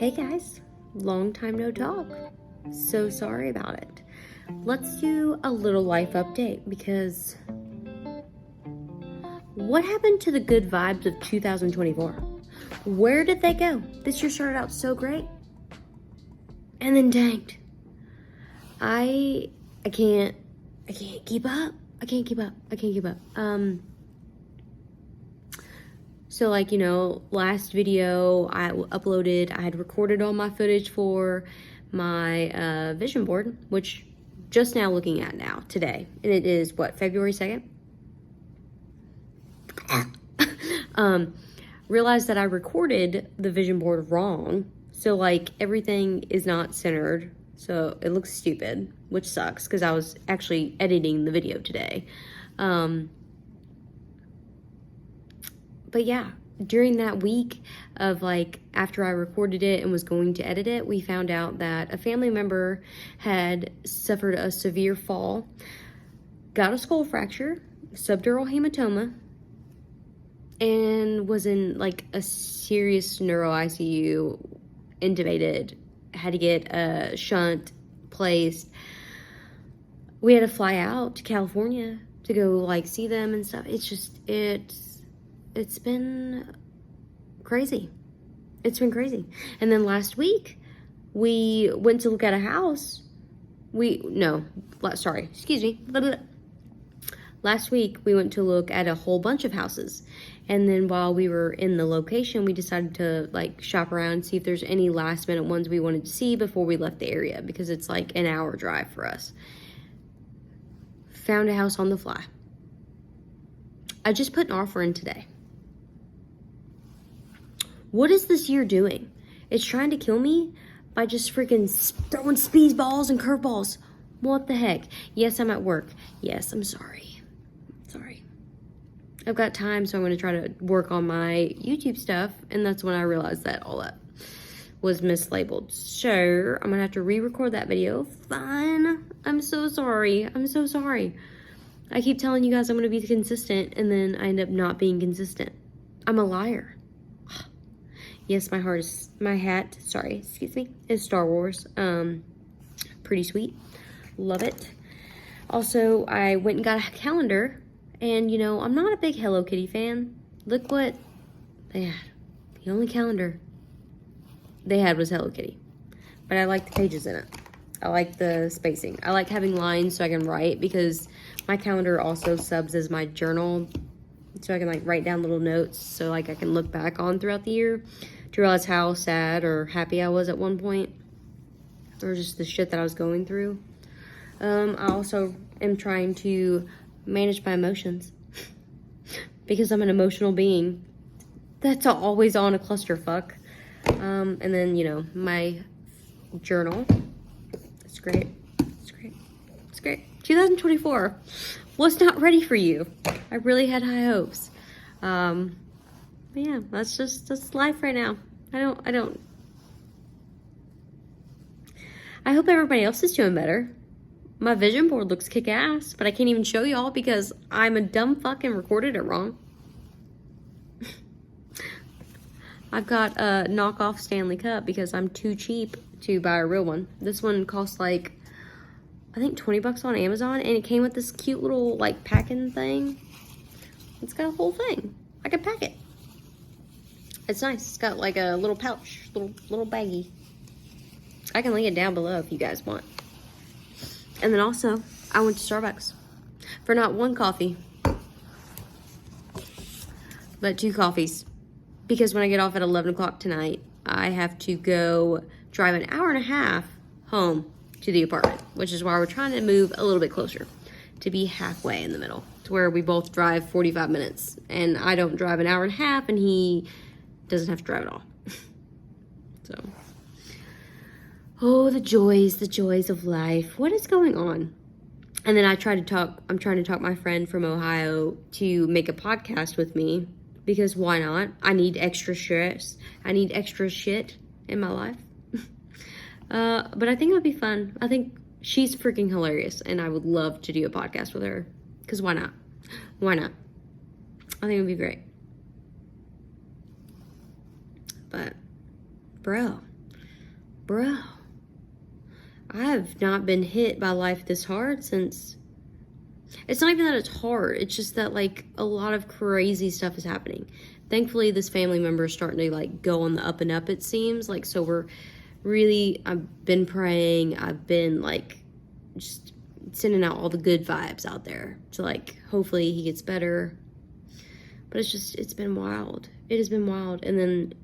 Hey guys, long time no talk. So sorry about it. Let's do a little life update because what happened to the good vibes of 2024? Where did they go? This year started out so great and then tanked. I can't keep up. I can't keep up. So last video I uploaded, I had recorded all my footage for my vision board, which just now looking at now, today. And it is, February 2nd? Realized that I recorded the vision board wrong. So, everything is not centered. So, it looks stupid, which sucks because I was actually editing the video today. But yeah, during that week of after I recorded it and was going to edit it, we found out that a family member had suffered a severe fall, got a skull fracture, subdural hematoma, and was in a serious neuro ICU, intubated, had to get a shunt placed. We had to fly out to California to go see them and stuff. It's been crazy. It's been crazy. And then last week, we went to look at a house. Last week, we went to look at a whole bunch of houses. And then while we were in the location, we decided to shop around and see if there's any last minute ones we wanted to see before we left the area, because it's an hour drive for us. Found a house on the fly. I just put an offer in today. What is this year doing? It's trying to kill me by just freaking throwing speed balls and curveballs. What the heck? Yes, I'm at work. Yes, I'm sorry. I've got time, so I'm going to try to work on my YouTube stuff, and that's when I realized that all that was mislabeled. So, I'm going to have to re-record that video. Fine. I'm so sorry. I keep telling you guys I'm going to be consistent, and then I end up not being consistent. I'm a liar. Yes, my hat is Star Wars. Pretty sweet. Love it. Also, I went and got a calendar, and I'm not a big Hello Kitty fan. Look what they had. The only calendar they had was Hello Kitty. But I like the pages in it. I like the spacing. I like having lines so I can write, because my calendar also subs as my journal, so I can write down little notes so I can look back on throughout the year to realize how sad or happy I was at one point, or just the shit that I was going through. I also am trying to manage my emotions because I'm an emotional being that's always on a clusterfuck. And then my journal. It's great. 2024 was not ready for you. I really had high hopes. But yeah, that's life right now. I hope everybody else is doing better. My vision board looks kick-ass, but I can't even show y'all because I'm a dumb fuck and recorded it wrong. I've got a knockoff Stanley Cup because I'm too cheap to buy a real one. This one costs I think $20 on Amazon, and it came with this cute little packing thing. It's got a whole thing. I can pack it. It's nice. It's got a little pouch, little baggie. I can link it down below if you guys want. And then also, I went to Starbucks for not one coffee, but 2 coffees. Because when I get off at 11 o'clock tonight, I have to go drive an hour and a half home to the apartment, which is why we're trying to move a little bit closer to be halfway in the middle, to where we both drive 45 minutes, and I don't drive an hour and a half, and he doesn't have to drive at all. So, oh, the joys of life. What is going on? And then I'm trying to talk my friend from Ohio to make a podcast with me, because why not? I need extra stress. I need extra shit in my life. But I think it would be fun. I think she's freaking hilarious, and I would love to do a podcast with her, because why not? I think it would be great. But, bro, bro, I have not been hit by life this hard since... It's not even that it's hard. It's just that, like, a lot of crazy stuff is happening. Thankfully, this family member is starting to, like, go on the up and up, it seems. Like, so we're really... I've been praying. I've been, like, just sending out all the good vibes out there to, like, hopefully he gets better. But it's been wild. It has been wild. And then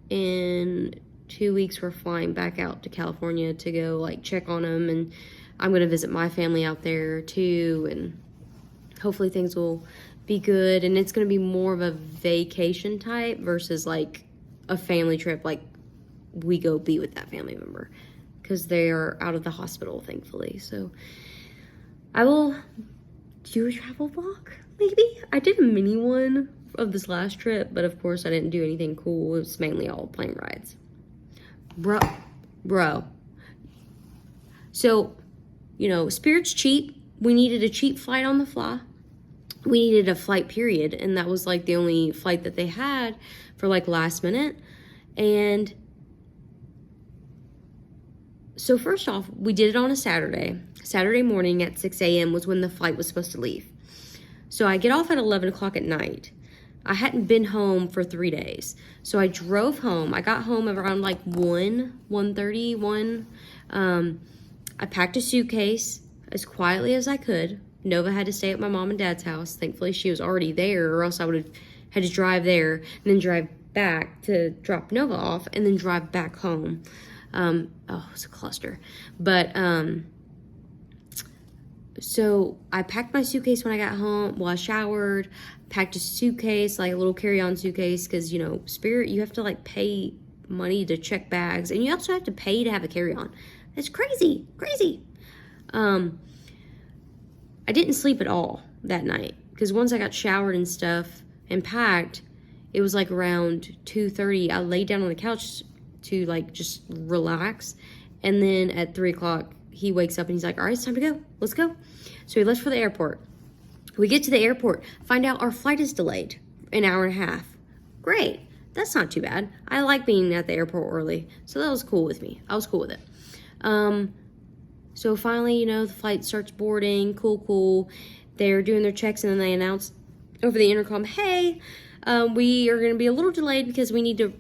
in 2 weeks, we're flying back out to California to go, like, check on him. And I'm going to visit my family out there, too. And hopefully things will be good. And it's going to be more of a vacation type versus, like, a family trip. Like, we go be with that family member. Because they are out of the hospital, thankfully. So I will do a travel vlog, maybe. I did a mini one of this last trip, but of course I didn't do anything cool. It was mainly all plane rides. Bro. So, you know, Spirit's cheap. We needed a cheap flight on the fly. We needed a flight, period. And that was, like, the only flight that they had for, like, last minute. And so first off, we did it on a Saturday. Saturday morning at 6 a.m. was when the flight was supposed to leave. So I get off at 11 o'clock at night. I hadn't been home for 3 days. So I drove home. I got home around like 1:30, 1. I packed a suitcase as quietly as I could. Nova had to stay at my mom and dad's house. Thankfully, she was already there, or else I would have had to drive there and then drive back to drop Nova off and then drive back home. It's a cluster. But, so I packed my suitcase when I got home. Well, I showered, packed a suitcase, like a little carry-on suitcase, because, you know, Spirit, you have to, like, pay money to check bags, and you also have to pay to have a carry-on. It's crazy. I didn't sleep at all that night, because once I got showered and stuff and packed, it was like around 2:30. I laid down on the couch to, like, just relax, and then at 3 o'clock, he wakes up and he's like, all right, it's time to go. Let's go. So he left for the airport. We get to the airport, find out our flight is delayed an hour and a half. Great. That's not too bad. I like being at the airport early, so that was cool with me. I was cool with it. So finally, you know, the flight starts boarding. Cool. They're doing their checks, and then they announce over the intercom, hey, we are going to be a little delayed because we need to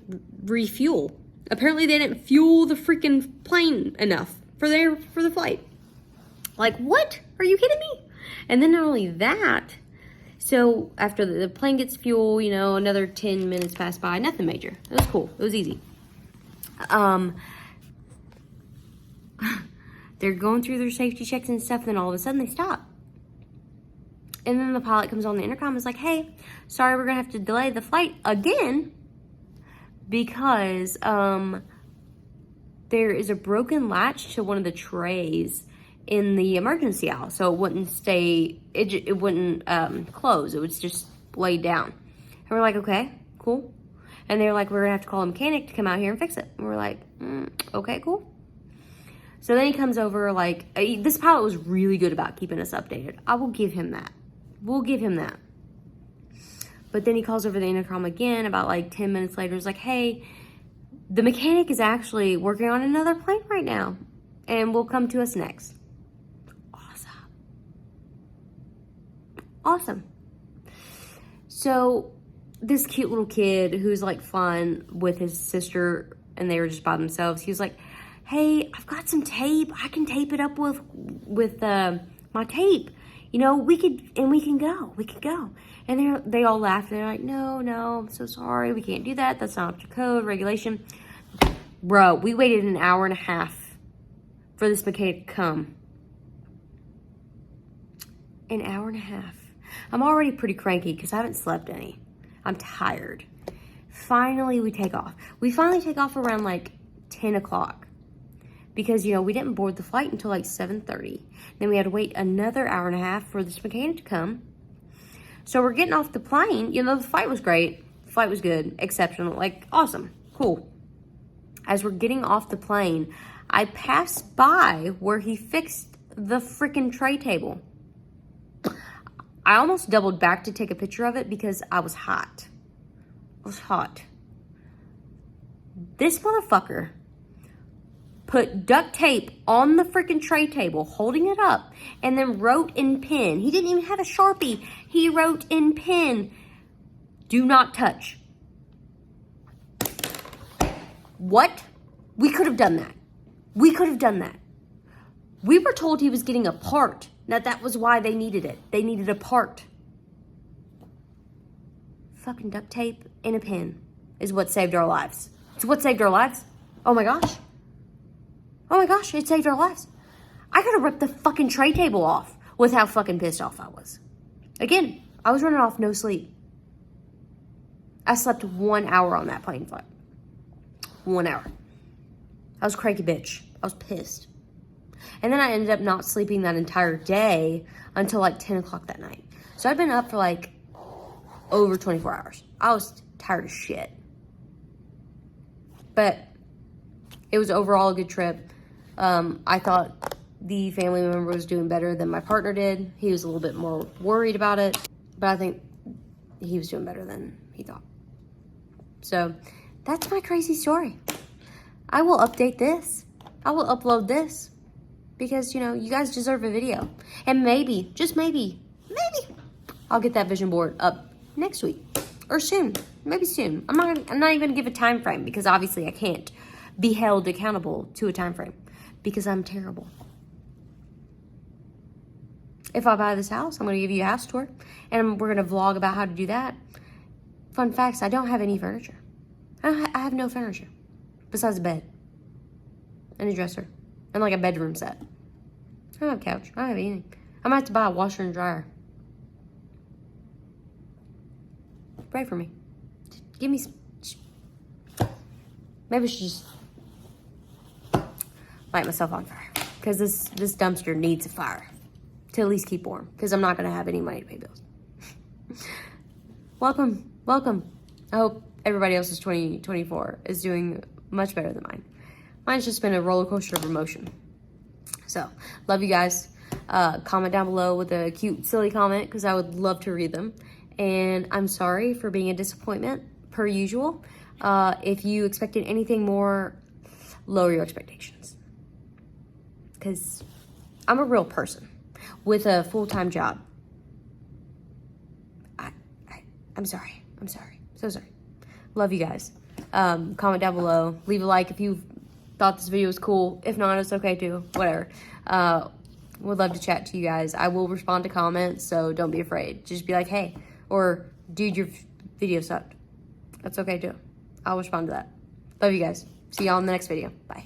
refuel. Apparently, they didn't fuel the freaking plane enough for the flight. Like, what? Are you kidding me? And then not only that, so after the plane gets fuel, you know, another 10 minutes pass by. Nothing major. It was cool. It was easy. They're going through their safety checks and stuff, and then all of a sudden they stop. And then the pilot comes on the intercom and is like, hey, sorry, we're going to have to delay the flight again because there is a broken latch to one of the trays in the emergency aisle. So it wouldn't stay, it wouldn't close. It was just laid down. And we're like, okay, cool. And they're like, we're going to have to call a mechanic to come out here and fix it. And we're like, okay, cool. So then he comes over, like, this pilot was really good about keeping us updated. I will give him that. We'll give him that. But then he calls over the intercom again about, like, 10 minutes later. He's like, hey, the mechanic is actually working on another plane right now and will come to us next. Awesome. So this cute little kid who's, like, fun with his sister, and they were just by themselves, he was like, hey, I've got some tape. I can tape it up with my tape. You know, we can go. We could go. And they all laughed. And they're like, no, I'm so sorry. We can't do that. That's not up to code, regulation. Bro, we waited an hour and a half for this mechanic to come. An hour and a half. I'm already pretty cranky because I haven't slept any. I'm tired. Finally, we take off. We finally take off around, like, 10 o'clock. Because, you know, we didn't board the flight until like 7:30. Then we had to wait another hour and a half for this mechanic to come. So we're getting off the plane. You know, the flight was great. The flight was good. Exceptional. Like, awesome. Cool. As we're getting off the plane, I passed by where he fixed the freaking tray table. I almost doubled back to take a picture of it because I was hot. I was hot. This motherfucker put duct tape on the freaking tray table, holding it up, and then wrote in pen. He didn't even have a Sharpie. He wrote in pen, "Do not touch." What? We could have done that. We could have done that. We were told he was getting a part. That was why they needed it. They needed a part. Fucking duct tape and a pen is what saved our lives. It's what saved our lives. Oh my gosh. Oh my gosh, it saved our lives. I could have ripped the fucking tray table off with how fucking pissed off I was. Again, I was running off no sleep. I slept 1 hour on that plane flight. 1 hour. I was a cranky bitch. I was pissed. And then I ended up not sleeping that entire day until like 10 o'clock that night. So I'd been up for like over 24 hours. I was tired as shit. But it was overall a good trip. I thought the family member was doing better than my partner did. He was a little bit more worried about it, but I think he was doing better than he thought. So that's my crazy story. I will update this. I will upload this because, you know, you guys deserve a video. And maybe, just maybe, I'll get that vision board up next week or soon. Maybe soon. I'm not even gonna give a time frame because obviously I can't be held accountable to a time frame because I'm terrible. If I buy this house, I'm gonna give you a house tour and we're gonna vlog about how to do that. Fun facts, I don't have any furniture. I have no furniture besides a bed and a dresser and like a bedroom set. I don't have a couch. I don't have anything. I might have to buy a washer and dryer. Pray for me. Give me some. Maybe I should just light myself on fire because this dumpster needs a fire to at least keep warm because I'm not going to have any money to pay bills. Welcome. I hope everybody else's 2024 is doing much better than mine. Mine's just been a roller coaster of emotion. So, love you guys. Comment down below with a cute, silly comment because I would love to read them. And I'm sorry for being a disappointment, per usual. If you expected anything more, lower your expectations. Because I'm a real person with a full-time job. I'm sorry. So sorry. Love you guys. Comment down below. Leave a like if you thought this video was cool. If not, it's okay too. Whatever. Would love to chat to you guys. I will respond to comments, so don't be afraid. Just be like, hey, or dude, your video sucked. That's okay too. I'll respond to that. Love you guys. See y'all in the next video. Bye.